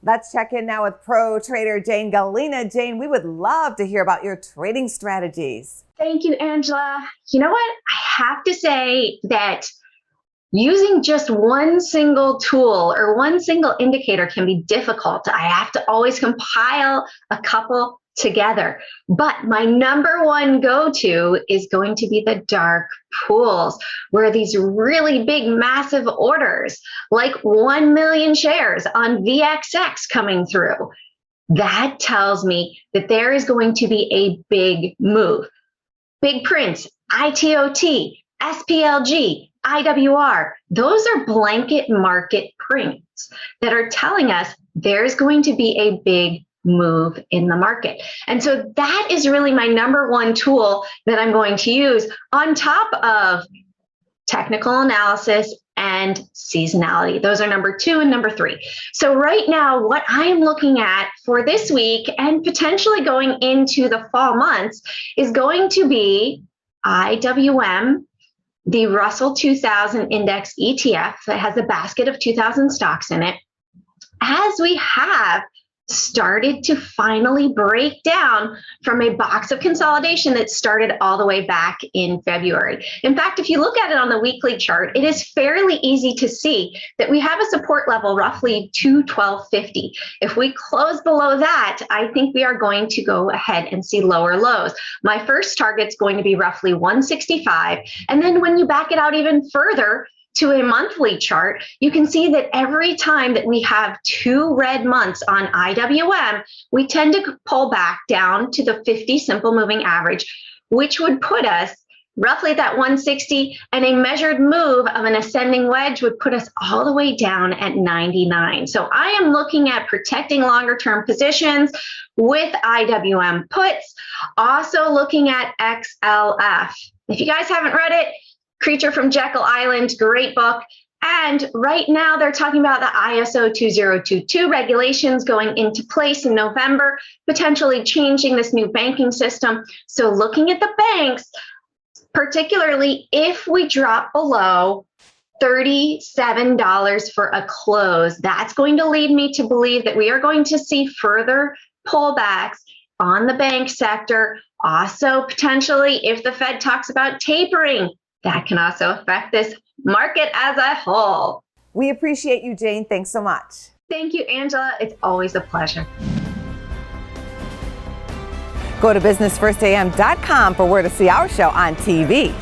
Let's check in now with pro trader Jane Galina. Jane, we would love to hear about your trading strategies. Thank you, Angela. You know what? I have to say that using just one single tool or one single indicator can be difficult. I have to always compile a couple together. But my number one go-to is going to be the dark pools, where these really big, massive orders, like 1 million shares on VXX coming through, that tells me that there is going to be a big move. Big prints, ITOT, SPLG, IWR, those are blanket market prints that are telling us there's going to be a big move in the market. And so that is really my number one tool that I'm going to use on top of technical analysis and seasonality. Those are number 2 and number 3. So right now, what I am looking at for this week and potentially going into the fall months is going to be IWM, the Russell 2000 Index ETF that has a basket of 2,000 stocks in it, as we have started to finally break down from a box of consolidation that started all the way back in February. In fact, if you look at it on the weekly chart, it is fairly easy to see that we have a support level roughly 212.50. If we close below that, I think we are going to go ahead and see lower lows. My first target is going to be roughly 165. And then when you back it out even further, to a monthly chart, you can see that every time that we have 2 red months on IWM, we tend to pull back down to the 50 simple moving average, which would put us roughly at that 160, and a measured move of an ascending wedge would put us all the way down at 99. So I am looking at protecting longer term positions with IWM puts, also looking at XLF. If you guys haven't read it, Creature from Jekyll Island, great book. And right now they're talking about the ISO 2022 regulations going into place in November, potentially changing this new banking system. So looking at the banks, particularly if we drop below $37 for a close, that's going to lead me to believe that we are going to see further pullbacks on the bank sector. Also, potentially, if the Fed talks about tapering, that can also affect this market as a whole. We appreciate you, Jane. Thanks so much. Thank you, Angela. It's always a pleasure. Go to businessfirstam.com for where to see our show on TV.